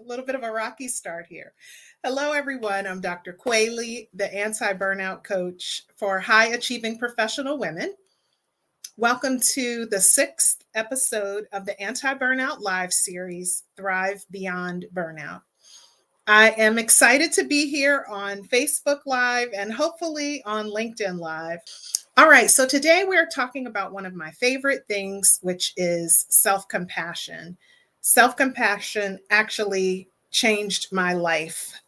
A little bit of a rocky start here. Hello, everyone. I'm Dr. Kweli, the anti-burnout coach for high achieving professional women. Welcome to the 6th episode of the Anti-Burnout Live series, Thrive Beyond Burnout. I am excited to be here on Facebook Live and hopefully on LinkedIn Live. All right, so today we're talking about one of my favorite things, which is self-compassion. Self-compassion actually changed my life.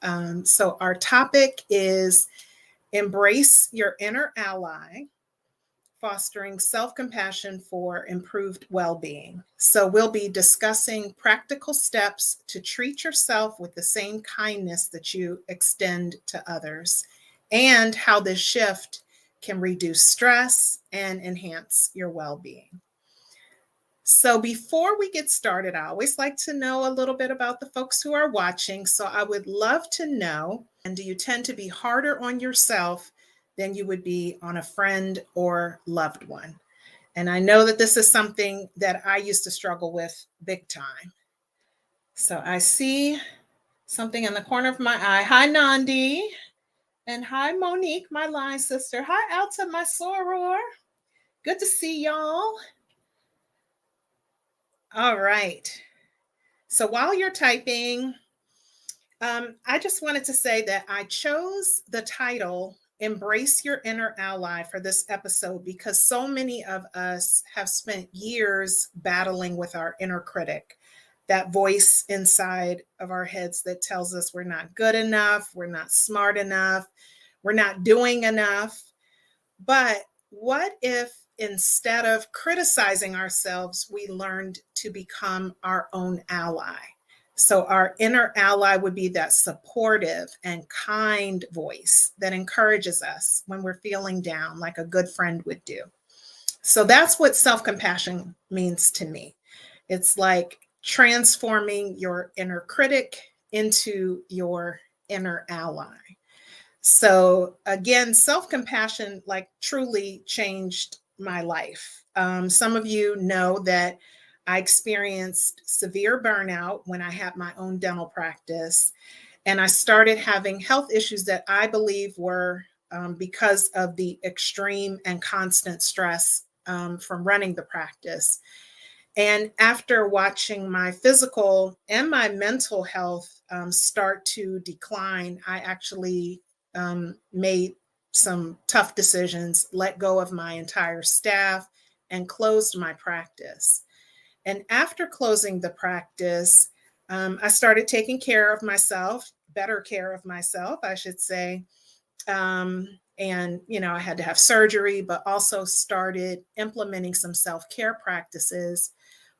So our topic is embrace your inner ally, fostering self-compassion for improved well-being. So we'll be discussing practical steps to treat yourself with the same kindness that you extend to others, and how this shift can reduce stress and enhance your well-being. So before we get started, I always like to know a little bit about the folks who are watching. So I would love to know, and do you tend to be harder on yourself than you would be on a friend or loved one? And I know that this is something that I used to struggle with big time. So I see something in the corner of my eye. Hi, Nandi. And hi, Monique, my line sister. Hi, Alta, my soror. Good to see y'all. All right. So while you're typing, I just wanted to say that I chose the title, Embrace Your Inner Ally, for this episode because so many of us have spent years battling with our inner critic, that voice inside of our heads that tells us we're not good enough, we're not smart enough, we're not doing enough. But what if instead of criticizing ourselves, we learned to become our own ally? So our inner ally would be that supportive and kind voice that encourages us when we're feeling down, like a good friend would do. So that's what self-compassion means to me. It's like transforming your inner critic into your inner ally. So again, self-compassion like truly changed my life. Some of you know that I experienced severe burnout when I had my own dental practice, and I started having health issues that I believe were because of the extreme and constant stress from running the practice. And after watching my physical and my mental health start to decline, I actually made some tough decisions, let go of my entire staff, and closed my practice. And after closing the practice, I started taking care of myself, better care of myself, I should say. And, I had to have surgery, but also started implementing some self-care practices.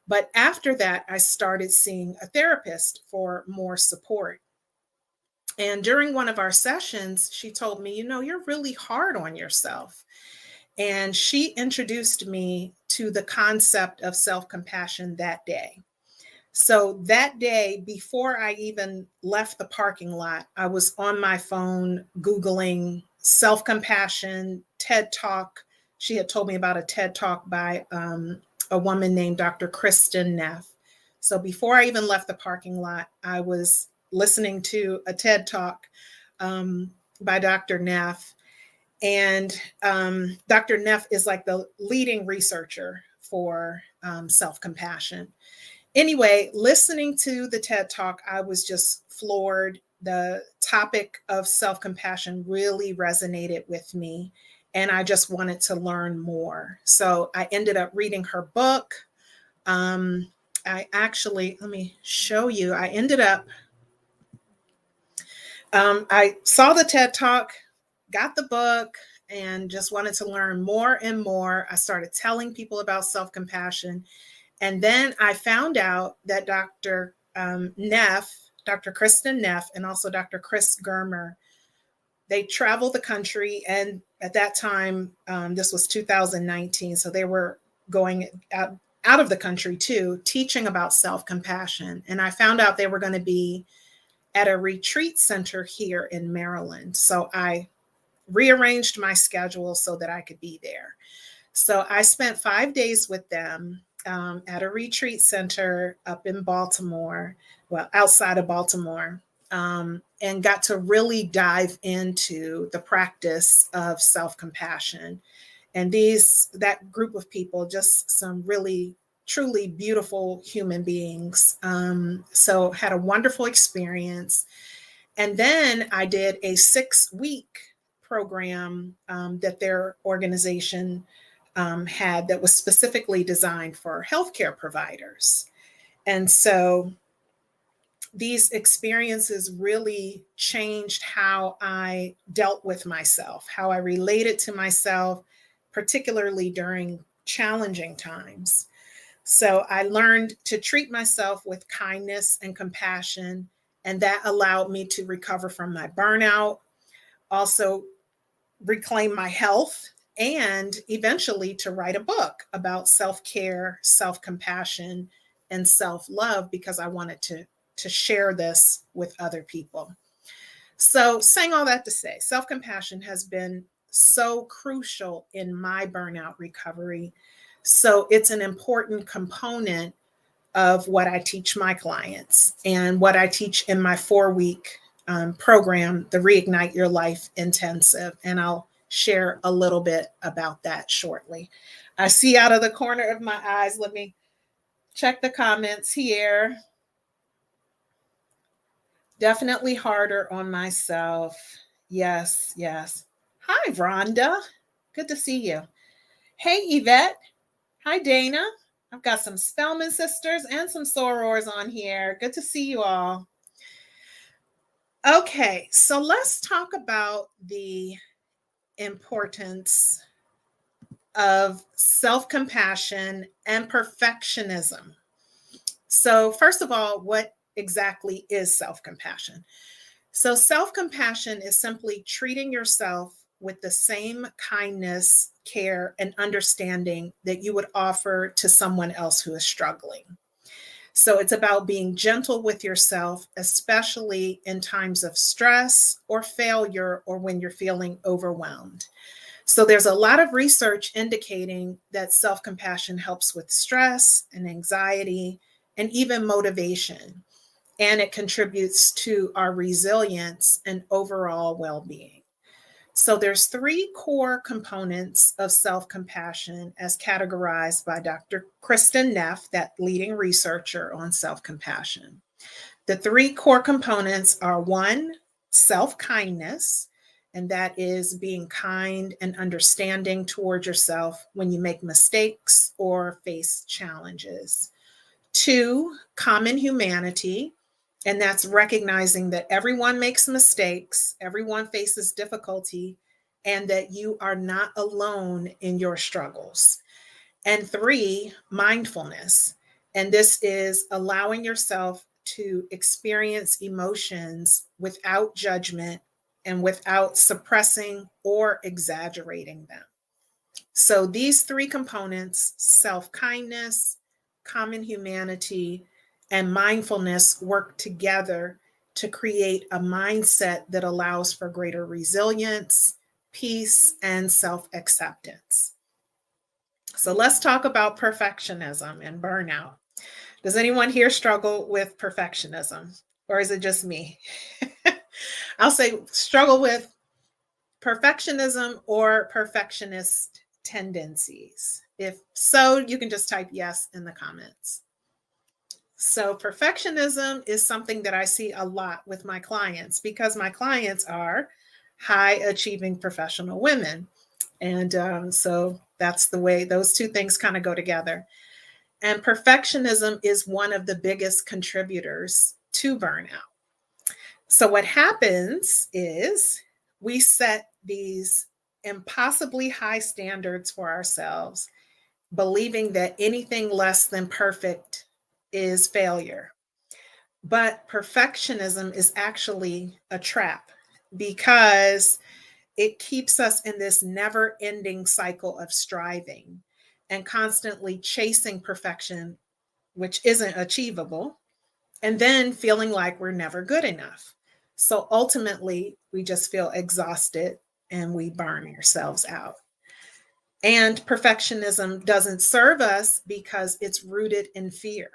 But after that, I started seeing a therapist for more support. And during one of our sessions, she told me, you're really hard on yourself. And she introduced me to the concept of self-compassion that day. So that day, before I even left the parking lot, I was on my phone Googling self-compassion, TED Talk. She had told me about a TED Talk by a woman named Dr. Kristin Neff. So before I even left the parking lot, I was listening to a TED Talk by Dr. Neff. And Dr. Neff is like the leading researcher for self-compassion. Anyway, listening to the TED Talk, I was just floored. The topic of self-compassion really resonated with me, and I just wanted to learn more. So I ended up reading her book. Let me show you. I saw the TED Talk, got the book, and just wanted to learn more and more. I started telling people about self-compassion. And then I found out that Dr. Neff, Dr. Kristin Neff, and also Dr. Chris Germer, they traveled the country. And at that time, this was 2019, so they were going out of the country too, teaching about self-compassion. And I found out they were going to be at a retreat center here in Maryland. So I rearranged my schedule so that I could be there. So I spent 5 days with them. at a retreat center up in Baltimore, well, outside of Baltimore, and got to really dive into the practice of self-compassion. And that group of people, just some really truly beautiful human beings. So had a wonderful experience. And then I did a 6-week program that their organization had that was specifically designed for healthcare providers. And so these experiences really changed how I dealt with myself, how I related to myself, particularly during challenging times. So I learned to treat myself with kindness and compassion, and that allowed me to recover from my burnout, also reclaim my health, and eventually to write a book about self-care, self-compassion, and self-love because I wanted to share this with other people. So saying all that to say, self-compassion has been so crucial in my burnout recovery. So it's an important component of what I teach my clients and what I teach in my 4-week program, the Reignite Your Life Intensive. And I'll share a little bit about that shortly. I see out of the corner of my eyes, let me check the comments here. Definitely harder on myself. Yes, yes. Hi, Rhonda. Good to see you. Hey, Yvette. Hi, Dana. I've got some Spellman sisters and some sorors on here. Good to see you all. Okay, so let's talk about the importance of self-compassion and perfectionism. So first of all, what exactly is self-compassion? So self-compassion is simply treating yourself with the same kindness, care, and understanding that you would offer to someone else who is struggling. So it's about being gentle with yourself, especially in times of stress or failure or when you're feeling overwhelmed. So there's a lot of research indicating that self-compassion helps with stress and anxiety and even motivation, and it contributes to our resilience and overall well-being. So there's 3 core components of self-compassion as categorized by Dr. Kristen Neff, that leading researcher on self-compassion. The 3 core components are 1, self-kindness, and that is being kind and understanding toward yourself when you make mistakes or face challenges. 2, common humanity, and that's recognizing that everyone makes mistakes, everyone faces difficulty, and that you are not alone in your struggles. And 3, mindfulness. And this is allowing yourself to experience emotions without judgment and without suppressing or exaggerating them. So these 3 components, self-kindness, common humanity, and mindfulness, work together to create a mindset that allows for greater resilience, peace, and self-acceptance. So let's talk about perfectionism and burnout. Does anyone here struggle with perfectionism, or is it just me? I'll say struggle with perfectionism or perfectionist tendencies. If so, you can just type yes in the comments. So perfectionism is something that I see a lot with my clients because my clients are high achieving professional women. And so that's the way those 2 things kind of go together. And perfectionism is one of the biggest contributors to burnout. So what happens is we set these impossibly high standards for ourselves, believing that anything less than perfect is failure. But perfectionism is actually a trap because it keeps us in this never-ending cycle of striving and constantly chasing perfection, which isn't achievable, and then feeling like we're never good enough. So ultimately, we just feel exhausted and we burn ourselves out. And perfectionism doesn't serve us because it's rooted in fear.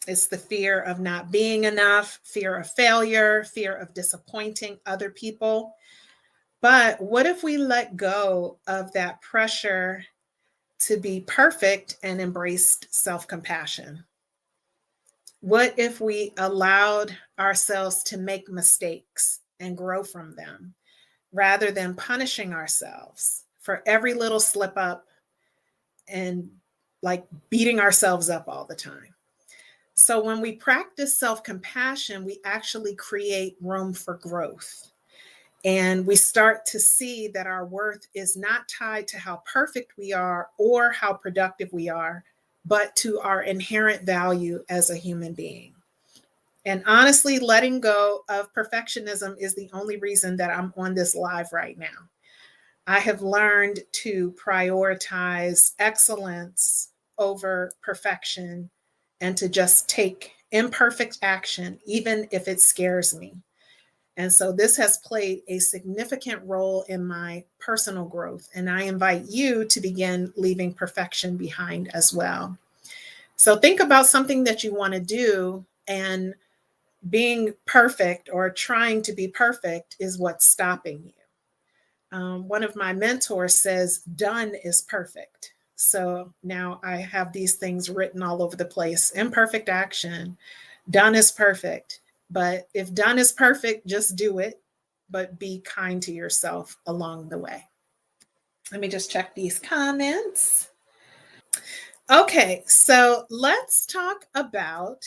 It's the fear of not being enough, fear of failure, fear of disappointing other people. But what if we let go of that pressure to be perfect and embraced self-compassion? What if we allowed ourselves to make mistakes and grow from them rather than punishing ourselves for every little slip up and like beating ourselves up all the time? So when we practice self-compassion, we actually create room for growth. And we start to see that our worth is not tied to how perfect we are or how productive we are, but to our inherent value as a human being. And honestly, letting go of perfectionism is the only reason that I'm on this live right now. I have learned to prioritize excellence over perfection and to just take imperfect action, even if it scares me. And so this has played a significant role in my personal growth. And I invite you to begin leaving perfection behind as well. So think about something that you want to do, and being perfect or trying to be perfect is what's stopping you. One of my mentors says, done is perfect. So now I have these things written all over the place. Imperfect action, done is perfect. But if done is perfect, just do it, but be kind to yourself along the way. Let me just check these comments. Okay, so let's talk about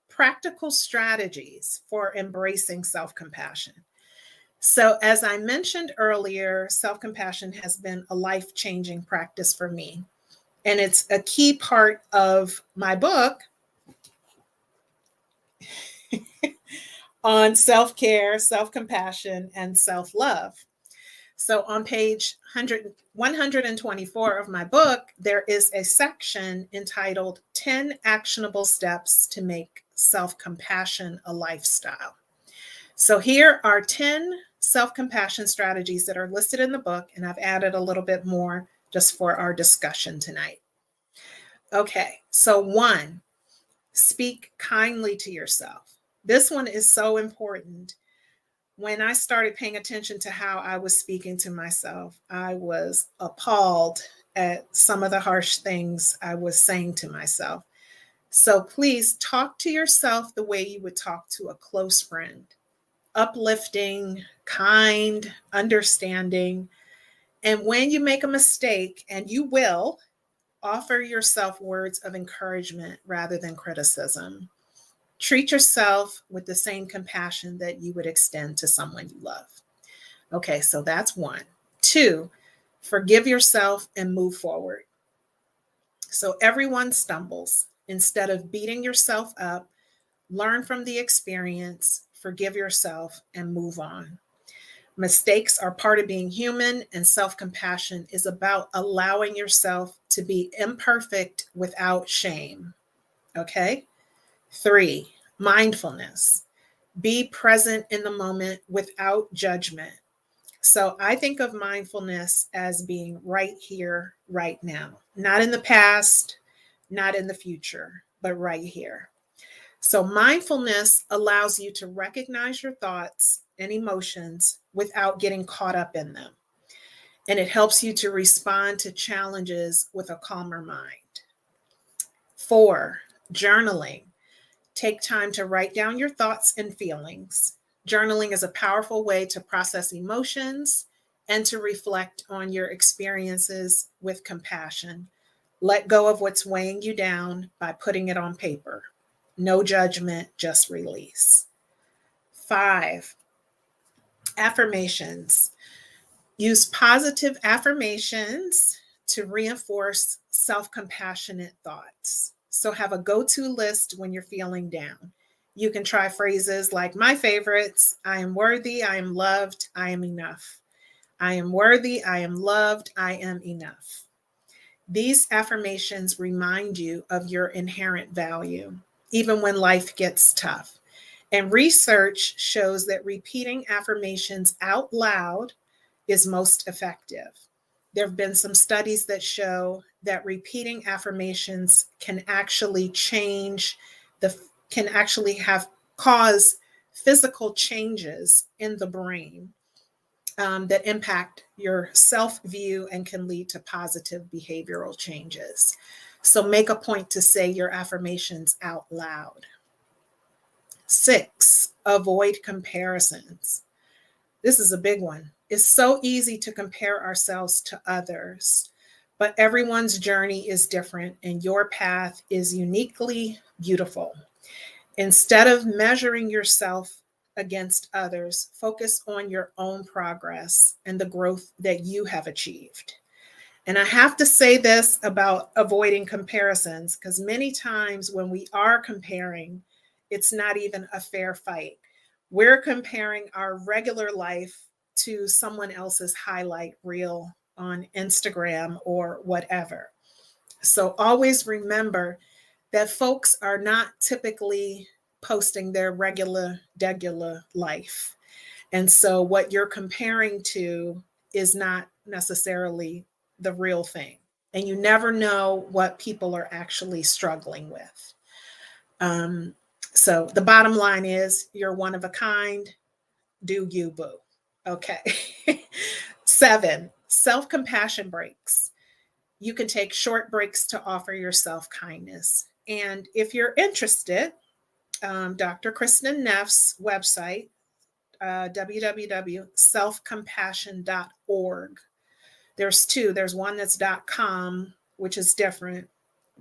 practical strategies for embracing self-compassion. So, as I mentioned earlier, self-compassion has been a life-changing practice for me. And it's a key part of my book on self-care, self-compassion, and self-love. So on page 124 of my book, there is a section entitled 10 Actionable Steps to Make Self-Compassion a Lifestyle. So here are 10 self-compassion strategies that are listed in the book, and I've added a little bit more just for our discussion tonight. Okay, so 1, speak kindly to yourself. This one is so important. When I started paying attention to how I was speaking to myself, I was appalled at some of the harsh things I was saying to myself. So please talk to yourself the way you would talk to a close friend. Uplifting, kind, understanding. And when you make a mistake, and you will, offer yourself words of encouragement rather than criticism. Treat yourself with the same compassion that you would extend to someone you love. Okay, so that's 1. 2, forgive yourself and move forward. So everyone stumbles. Instead of beating yourself up, learn from the experience, forgive yourself, and move on. Mistakes are part of being human, and self-compassion is about allowing yourself to be imperfect without shame. Okay? 3, mindfulness. Be present in the moment without judgment. So I think of mindfulness as being right here, right now, not in the past, not in the future, but right here. So mindfulness allows you to recognize your thoughts and emotions without getting caught up in them. And it helps you to respond to challenges with a calmer mind. 4, journaling. Take time to write down your thoughts and feelings. Journaling is a powerful way to process emotions and to reflect on your experiences with compassion. Let go of what's weighing you down by putting it on paper. No judgment, just release. 5, affirmations. Use positive affirmations to reinforce self-compassionate thoughts. So have a go-to list when you're feeling down. You can try phrases like my favorites: I am worthy, I am loved, I am enough. I am worthy, I am loved, I am enough. These affirmations remind you of your inherent value, even when life gets tough. And research shows that repeating affirmations out loud is most effective. There have been some studies that show that repeating affirmations can actually cause physical changes in the brain that impact your self-view and can lead to positive behavioral changes. So make a point to say your affirmations out loud. 6, avoid comparisons. This is a big one. It's so easy to compare ourselves to others, but everyone's journey is different and your path is uniquely beautiful. Instead of measuring yourself against others, focus on your own progress and the growth that you have achieved. And I have to say this about avoiding comparisons, because many times when we are comparing, it's not even a fair fight. We're comparing our regular life to someone else's highlight reel on Instagram or whatever. So always remember that folks are not typically posting their regular life. And so what you're comparing to is not necessarily the real thing. And you never know what people are actually struggling with. So the bottom line is you're one of a kind. Do you, boo? Okay. 7, self-compassion breaks. You can take short breaks to offer yourself kindness. And if you're interested, Dr. Kristen Neff's website, www.selfcompassion.org. There's 2. There's one that's .com, which is different,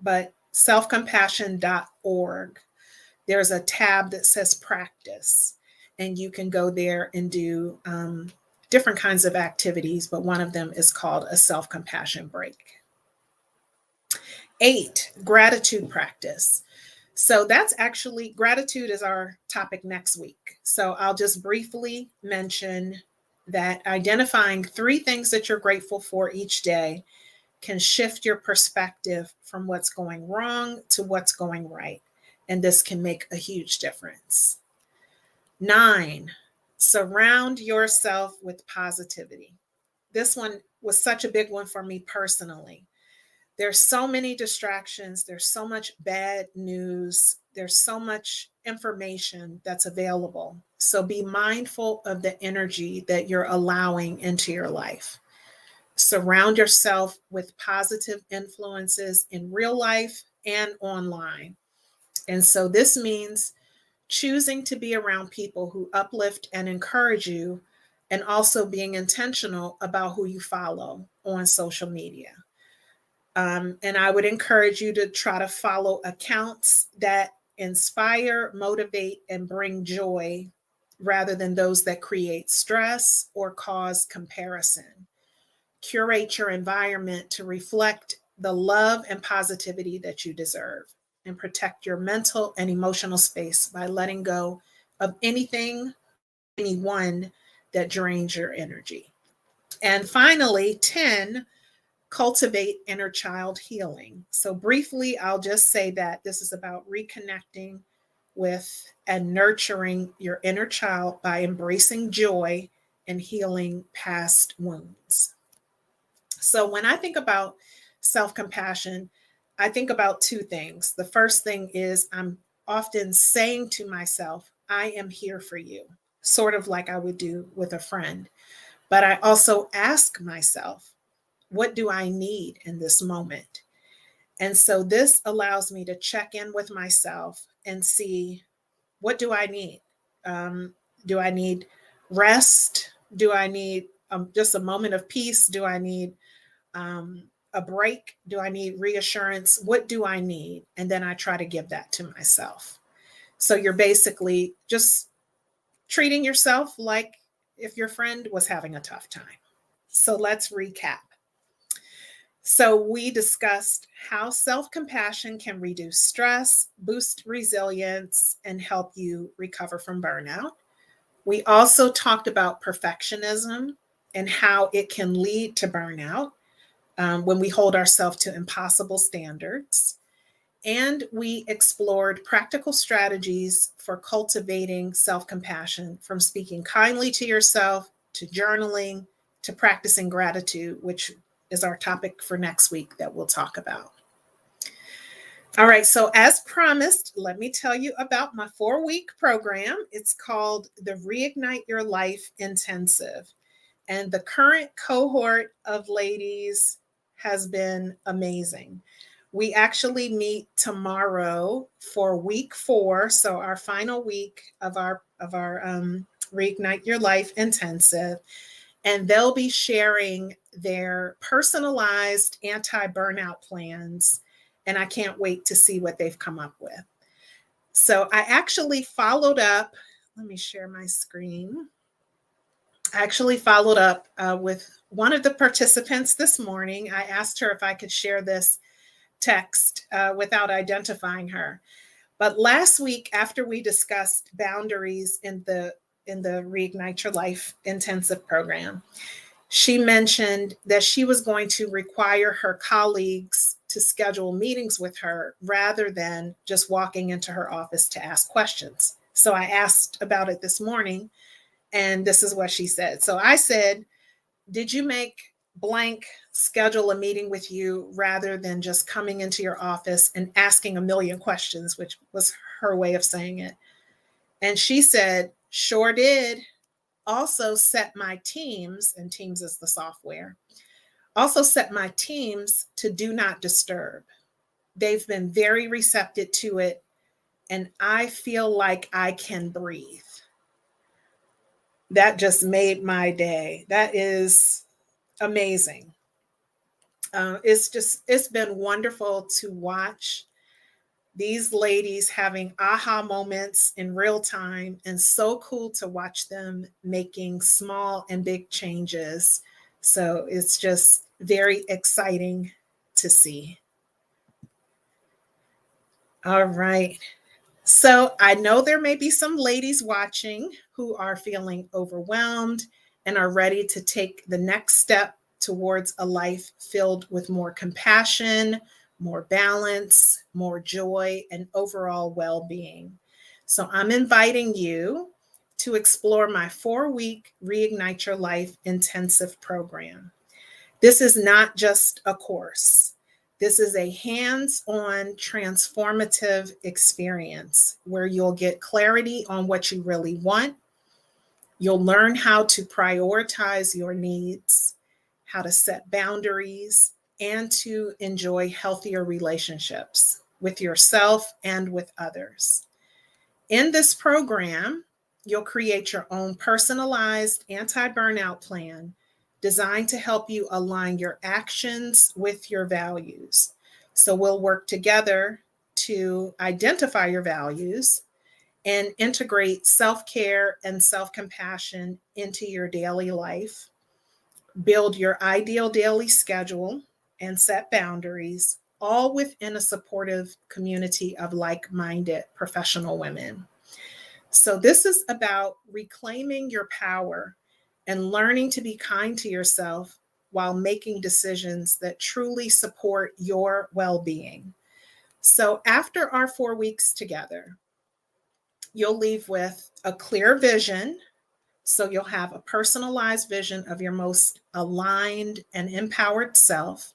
but selfcompassion.org. There's a tab that says practice, and you can go there and do different kinds of activities, but one of them is called a self-compassion break. 8, gratitude practice. So that's actually, gratitude is our topic next week. So I'll just briefly mention that identifying 3 things that you're grateful for each day can shift your perspective from what's going wrong to what's going right. And this can make a huge difference. 9, surround yourself with positivity. This one was such a big one for me personally. There's so many distractions. There's so much bad news. There's so much information that's available. So be mindful of the energy that you're allowing into your life. Surround yourself with positive influences in real life and online. And so this means choosing to be around people who uplift and encourage you, and also being intentional about who you follow on social media. And I would encourage you to try to follow accounts that inspire, motivate, and bring joy rather than those that create stress or cause comparison. Curate your environment to reflect the love and positivity that you deserve, and protect your mental and emotional space by letting go of anything, anyone that drains your energy. And finally, 10, cultivate inner child healing. So briefly, I'll just say that this is about reconnecting with and nurturing your inner child by embracing joy and healing past wounds. So when I think about self-compassion, I think about 2 things. The first thing is I'm often saying to myself, I am here for you, sort of like I would do with a friend. But I also ask myself, what do I need in this moment? And so this allows me to check in with myself and see, what do I need? Do I need rest? Do I need just a moment of peace? Do I need a break? Do I need reassurance? What do I need? And then I try to give that to myself. So you're basically just treating yourself like if your friend was having a tough time. So let's recap. So we discussed how self-compassion can reduce stress, boost resilience, and help you recover from burnout. We also talked about perfectionism and how it can lead to burnout when we hold ourselves to impossible standards. And we explored practical strategies for cultivating self-compassion, from speaking kindly to yourself, to journaling, to practicing gratitude, which is our topic for next week that we'll talk about. All right, so as promised, let me tell you about my 4-week program. It's called the Reignite Your Life Intensive. And the current cohort of ladies has been amazing. We actually meet tomorrow for week 4, so our final week of our Reignite Your Life Intensive. And they'll be sharing their personalized anti-burnout plans. And I can't wait to see what they've come up with. So I actually followed up. Let me share my screen. I actually followed up with one of the participants this morning. I asked her if I could share this text without identifying her. But last week, after we discussed boundaries in the Reignite Your Life intensive program, she mentioned that she was going to require her colleagues to schedule meetings with her rather than just walking into her office to ask questions. So I asked about it this morning, and this is what she said. So I said, did you make blank schedule a meeting with you rather than just coming into your office and asking a million questions, which was her way of saying it? And she said, sure did. Also set my teams, and Teams is the software, also set my teams to do not disturb. They've been very receptive to it, and I feel like I can breathe. That just made my day. That is amazing. It's been wonderful to watch these ladies having aha moments in real time, and so cool to watch them making small and big changes. So it's just very exciting to see. All right. So I know there may be some ladies watching who are feeling overwhelmed and are ready to take the next step towards a life filled with more compassion, more balance, more joy, and overall well-being. So I'm inviting you to explore my 4-week Reignite Your Life intensive program. This is not just a course. This is a hands-on transformative experience where you'll get clarity on what you really want. You'll learn how to prioritize your needs, how to set boundaries, and to enjoy healthier relationships with yourself and with others. In this program, you'll create your own personalized anti-burnout plan designed to help you align your actions with your values. So we'll work together to identify your values and integrate self-care and self-compassion into your daily life, build your ideal daily schedule, and set boundaries, all within a supportive community of like-minded professional women. So this is about reclaiming your power and learning to be kind to yourself while making decisions that truly support your well-being. So after our 4 weeks together, you'll leave with a clear vision. So you'll have a personalized vision of your most aligned and empowered self.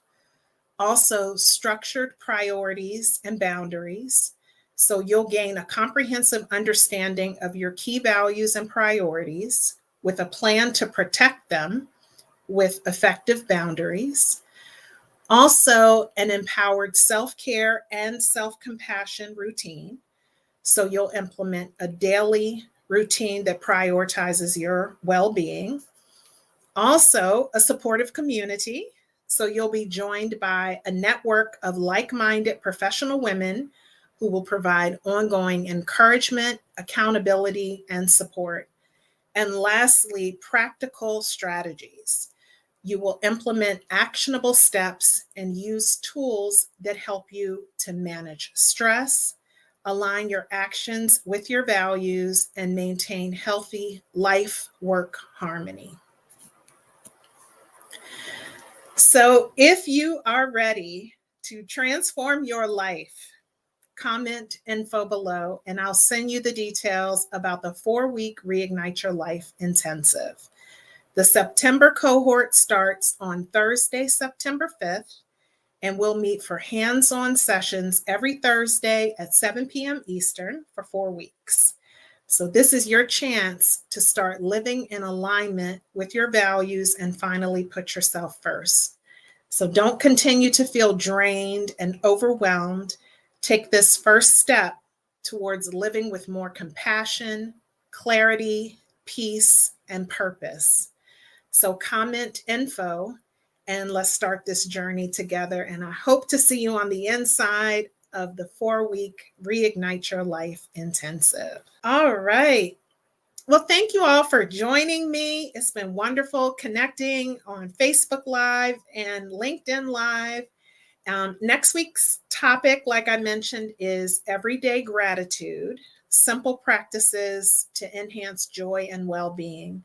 Also, structured priorities and boundaries. So you'll gain a comprehensive understanding of your key values and priorities with a plan to protect them with effective boundaries. Also, an empowered self-care and self-compassion routine. So you'll implement a daily routine that prioritizes your well-being. Also, a supportive community. So you'll be joined by a network of like-minded professional women who will provide ongoing encouragement, accountability, and support. And lastly, practical strategies. You will implement actionable steps and use tools that help you to manage stress, align your actions with your values, and maintain healthy life-work harmony. So if you are ready to transform your life, comment info below, and I'll send you the details about the 4-week Reignite Your Life intensive. The September cohort starts on Thursday, September 5th, and we'll meet for hands-on sessions every Thursday at 7 p.m. Eastern for 4 weeks. So this is your chance to start living in alignment with your values and finally put yourself first. So don't continue to feel drained and overwhelmed. Take this first step towards living with more compassion, clarity, peace, and purpose. So comment info and let's start this journey together. And I hope to see you on the inside of the 4-week Reignite Your Life Intensive. All right. Well, thank you all for joining me. It's been wonderful connecting on Facebook Live and LinkedIn Live. Next week's topic, like I mentioned, is everyday gratitude, simple practices to enhance joy and well-being.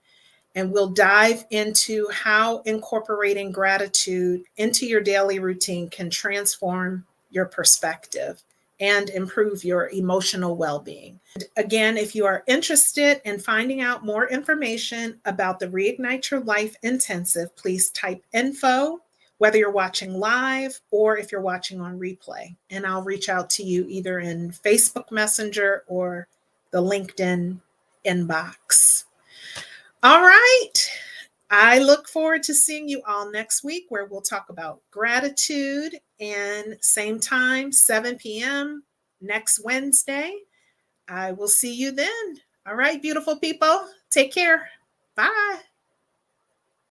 And we'll dive into how incorporating gratitude into your daily routine can transform your perspective and improve your emotional well-being. Again, if you are interested in finding out more information about the Reignite Your Life Intensive, please type info, whether you're watching live or if you're watching on replay. And I'll reach out to you either in Facebook Messenger or the LinkedIn inbox. All right. I look forward to seeing you all next week where we'll talk about gratitude, and same time, 7 p.m. next Wednesday. I will see you then. All right, beautiful people. Take care. Bye.